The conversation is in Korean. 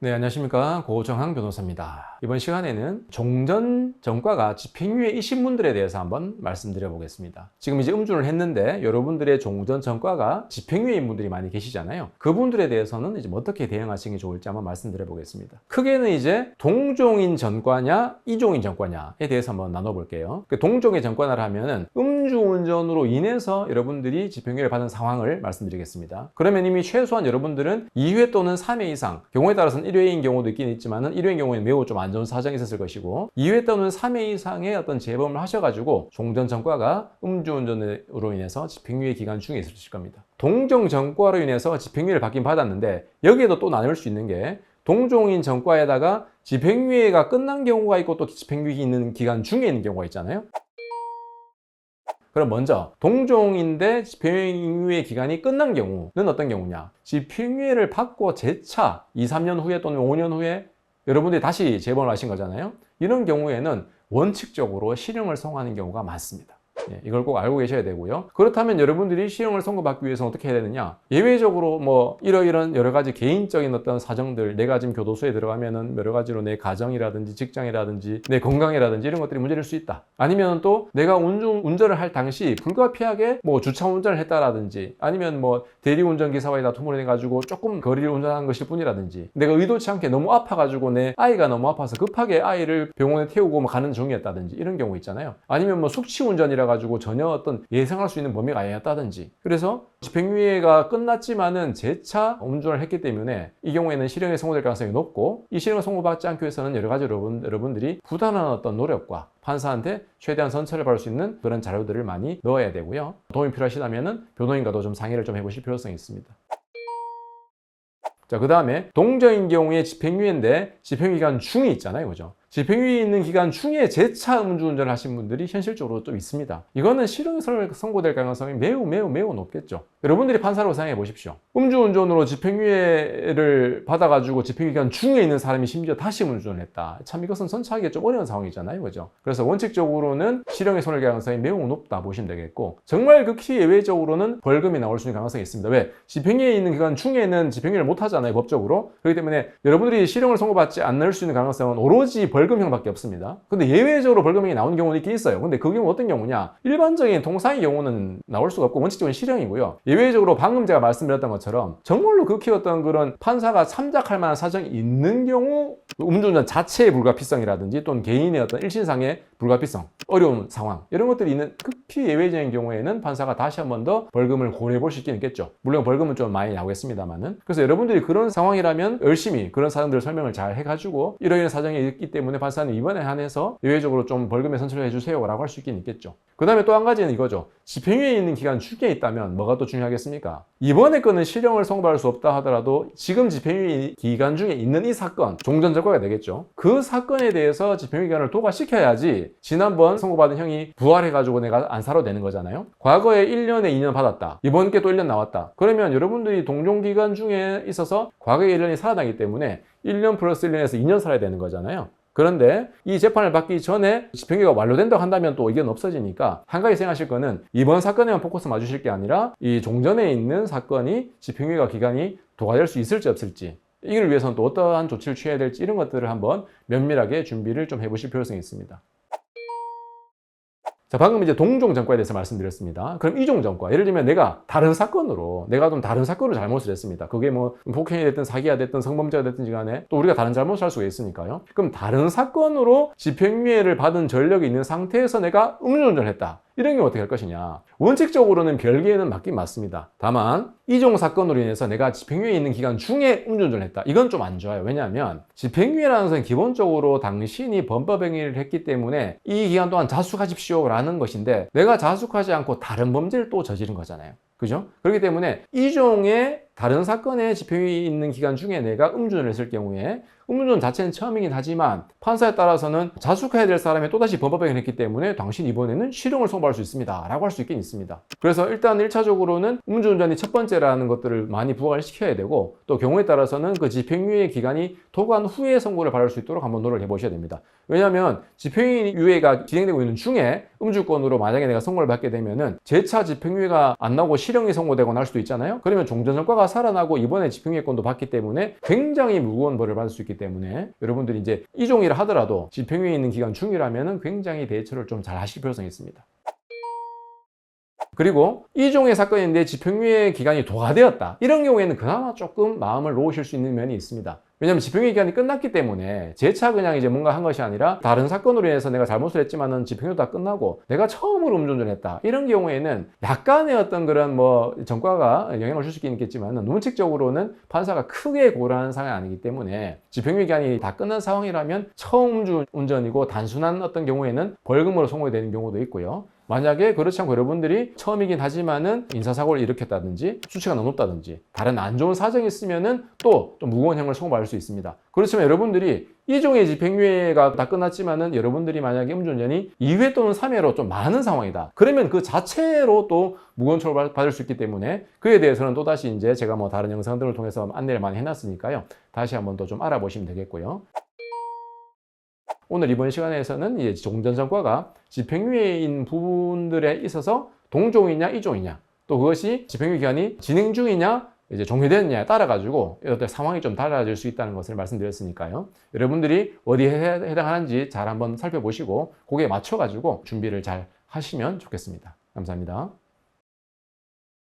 네, 안녕하십니까. 고정항 변호사입니다. 이번 시간에는 종전 전과가 집행유예이신 분들에 대해서 한번 말씀드려 보겠습니다. 지금 이제 음주를 했는데 여러분들의 종전 전과가 집행유예인 분들이 많이 계시잖아요. 그분들에 대해서는 이제 어떻게 대응하시는 게 좋을지 한번 말씀드려 보겠습니다. 크게는 이제 동종인 전과냐 이종인 전과냐에 대해서 한번 나눠볼게요. 동종의 전과를 하면은 음주운전으로 인해서 여러분들이 집행유예를 받은 상황을 말씀드리겠습니다. 그러면 이미 최소한 여러분들은 2회 또는 3회 이상, 경우에 따라서는 1회인 경우도 있긴 있지만 1회인 경우에는 매우 좀 안 좋은 사정이 있었을 것이고 2회 또는 3회 이상의 어떤 재범을 하셔가지고 종전 전과가 음주운전으로 인해서 집행유예 기간 중에 있으실 겁니다. 동종 전과로 인해서 집행유예를 받긴 받았는데 여기에도 또 나눌 수 있는 게 동종인 전과에다가 집행유예가 끝난 경우가 있고 또 집행유예 있는 기간 중에 있는 경우가 있잖아요. 그럼 먼저 동종인데 집행유예 기간이 끝난 경우는 어떤 경우냐? 집행유예를 받고 재차 2, 3년 후에 또는 5년 후에 여러분들이 다시 재범을 하신 거잖아요. 이런 경우에는 원칙적으로 실형을 선고하는 경우가 많습니다. 이걸 꼭 알고 계셔야 되고요. 그렇다면 여러분들이 실형을 선고받기 위해서는 어떻게 해야 되느냐? 예외적으로 뭐 이러이런 여러 가지 개인적인 어떤 사정들, 내가 지금 교도소에 들어가면은 여러 가지로 내 가정이라든지 직장이라든지 내 건강이라든지 이런 것들이 문제될 수 있다. 아니면 또 내가 운전을 할 당시 불가피하게 뭐 주차 운전을 했다라든지 아니면 뭐 대리운전 기사와의 다툼을 해가지고 조금 거리를 운전한 것일 뿐이라든지 내가 의도치 않게 너무 아파가지고 내 아이가 너무 아파서 급하게 아이를 병원에 태우고 뭐 가는 중이었다든지 이런 경우 있잖아요. 아니면 뭐 숙취운전이라 가지고 전혀 어떤 예상할 수 있는 범위가 아니었다든지 그래서 집행유예가 끝났지만은 재차 음주를 했기 때문에 이 경우에는 실형에 선고될 가능성이 높고 이 실형을 선고받지 않기 위해서는 여러 가지 여러분들이 부단한 어떤 노력과 판사한테 최대한 선처를 받을 수 있는 그런 자료들을 많이 넣어야 되고요. 도움이 필요하시다면은 변호인과도 좀 상의를 좀 해보실 필요성이 있습니다. 자, 그 다음에 동정인 경우에 집행유예인데 집행기간 중이 있잖아요. 그죠? 집행유예 있는 기간 중에 재차 음주운전을 하신 분들이 현실적으로 좀 있습니다. 이거는 실형이 선고될 가능성이 매우 높겠죠. 여러분들이 판사로 생각해 보십시오. 음주운전으로 집행유예를 받아가지고 집행기간 중에 있는 사람이 심지어 다시 음주운전을 했다. 참 이것은 선처하기가 좀 어려운 상황이잖아요. 그죠? 그래서 원칙적으로는 실형에 손을 가능성이 매우 높다 보시면 되겠고 정말 극히 예외적으로는 벌금이 나올 수 있는 가능성이 있습니다. 왜? 집행유예 있는 기간 중에는 집행유예를 못 하잖아요. 법적으로. 그렇기 때문에 여러분들이 실형을 선고받지 않을 수 있는 가능성은 오로지 벌금형밖에 없습니다. 근데 예외적으로 벌금형이 나오는 경우는 있긴 있어요. 근데 그 경우는 어떤 경우냐? 일반적인 통상의 경우는 나올 수가 없고 원칙적으로 실형이고요. 예외적으로 방금 제가 말씀드렸던 것처럼 정말로 극히 어떤 그런 판사가 참작할 만한 사정이 있는 경우 음주운전 자체의 불가피성이라든지 또는 개인의 어떤 일신상의 불가피성, 어려운 상황 이런 것들이 있는 극히 예외적인 경우에는 판사가 다시 한 번 더 벌금을 고려해 볼 수 있긴 있겠죠. 물론 벌금은 좀 많이 나오겠습니다만은. 그래서 여러분들이 그런 상황이라면 열심히 그런 사정들을 설명을 잘 해가지고 이러이런 사정이 있기 때문에 판사는 이번에 한해서 예외적으로 좀 벌금에 선처를 해주세요 라고 할 수 있긴 있겠죠. 그 다음에 또 한 가지는 이거죠. 집행유예 있는 기간 중에 있다면 뭐가 또 중요하겠습니까? 이번에 거는 실형을 선고받을 수 없다 하더라도 지금 집행유예 기간 중에 있는 이 사건 종전 전과가 되겠죠. 그 사건에 대해서 집행유예 기간을 도과시켜야지 지난번 선고받은 형이 부활해가지고 내가 안사로 되는 거잖아요. 과거에 1년에 2년 받았다. 이번 게 또 1년 나왔다. 그러면 여러분들이 동종기간 중에 있어서 과거에 1년이 살아나기 때문에 1년 플러스 1년에서 2년 살아야 되는 거잖아요. 그런데 이 재판을 받기 전에 집행유예가 완료된다고 한다면 또 이건 없어지니까 한 가지 생각하실 거는 이번 사건에만 포커스 맞추실 게 아니라 이 종전에 있는 사건이 집행유예가 기간이 도과될 수 있을지 없을지 이걸 위해서는 또 어떠한 조치를 취해야 될지 이런 것들을 한번 면밀하게 준비를 좀 해보실 필요성이 있습니다. 자, 방금 이제 동종 전과에 대해서 말씀드렸습니다. 그럼 이종 전과, 예를 들면 내가 좀 다른 사건으로 잘못을 했습니다. 그게 뭐 폭행이 됐든 사기가 됐든 성범죄가 됐든 간에 또 우리가 다른 잘못을 할 수가 있으니까요. 그럼 다른 사건으로 집행유예를 받은 전력이 있는 상태에서 내가 음주운전을 했다. 이런 경우 어떻게 할 것이냐? 원칙적으로는 별개에는 맞긴 맞습니다. 다만 이종 사건으로 인해서 내가 집행유예에 있는 기간 중에 음주운전을 했다. 이건 좀 안 좋아요. 왜냐하면 집행유예라는 것은 기본적으로 당신이 범법행위를 했기 때문에 이 기간 동안 자숙하십시오 라는 것인데 내가 자숙하지 않고 다른 범죄를 또 저지른 거잖아요. 그죠? 그렇기 때문에 이종의 다른 사건에 집행유예 있는 기간 중에 내가 음주운전을 했을 경우에 음주운전 자체는 처음이긴 하지만 판사에 따라서는 자숙해야 될 사람이 또다시 범법행위를 했기 때문에 당신 이번에는 실형을 선고할 수 있습니다 라고 할 수 있긴 있습니다. 그래서 일단 1차적으로는 음주운전이 첫 번째라는 것들을 많이 부각을 시켜야 되고 또 경우에 따라서는 그 집행유예 기간이 도관 후에 선고를 받을 수 있도록 한번 노력을 해보셔야 됩니다. 왜냐하면 집행유예가 진행되고 있는 중에 음주권으로 만약에 내가 선고를 받게 되면은 재차 집행유예가 안 나오고 실형 실형이 선고되고 날 수도 있잖아요. 그러면 종전선고가 살아나고 이번에 집행유예권도 받기 때문에 굉장히 무거운 벌을 받을 수 있기 때문에 여러분들이 이제 이종이라 하더라도 집행유예 있는 기간 중이라면 굉장히 대처를 좀 잘 하실 필요성이 있습니다. 그리고 이종의 사건인데 집행유예 기간이 도과되었다. 이런 경우에는 그나마 조금 마음을 놓으실 수 있는 면이 있습니다. 왜냐하면 집행유예 기간이 끝났기 때문에 재차 그냥 이제 뭔가 한 것이 아니라 다른 사건으로 인해서 내가 잘못을 했지만은 집행유예도 다 끝나고 내가 처음으로 음주운전을 했다. 이런 경우에는 약간의 어떤 그런 뭐 전과가 영향을 줄 수 있긴 있겠지만은 원칙적으로는 판사가 크게 고려하는 상황이 아니기 때문에 집행유예 기간이 다 끝난 상황이라면 처음 음주운전이고 단순한 어떤 경우에는 벌금으로 선고가 되는 경우도 있고요. 만약에 그렇지 않고 여러분들이 처음이긴 하지만은 인사사고를 일으켰다든지 수치가 너무 높다든지 다른 안 좋은 사정이 있으면은 또 무거운 형을 선고받을 수 있습니다. 그렇지만 여러분들이 이종의 집행유예가 다 끝났지만은 여러분들이 만약에 음주운전이 2회 또는 3회로 좀 많은 상황이다. 그러면 그 자체로 또 무거운 처벌을 받을 수 있기 때문에 그에 대해서는 또다시 이제 제가 뭐 다른 영상들을 통해서 안내를 많이 해놨으니까요. 다시 한번 또 좀 알아보시면 되겠고요. 오늘 이번 시간에서는 이제 종전선고가 집행유예인 부분들에 있어서 동종이냐 이종이냐 또 그것이 집행유예 기간이 진행 중이냐 이제 종료됐느냐에 따라 가지고 이렇게 상황이 좀 달라질 수 있다는 것을 말씀드렸으니까요. 여러분들이 어디에 해당하는지 잘 한번 살펴보시고 거기에 맞춰 가지고 준비를 잘 하시면 좋겠습니다. 감사합니다.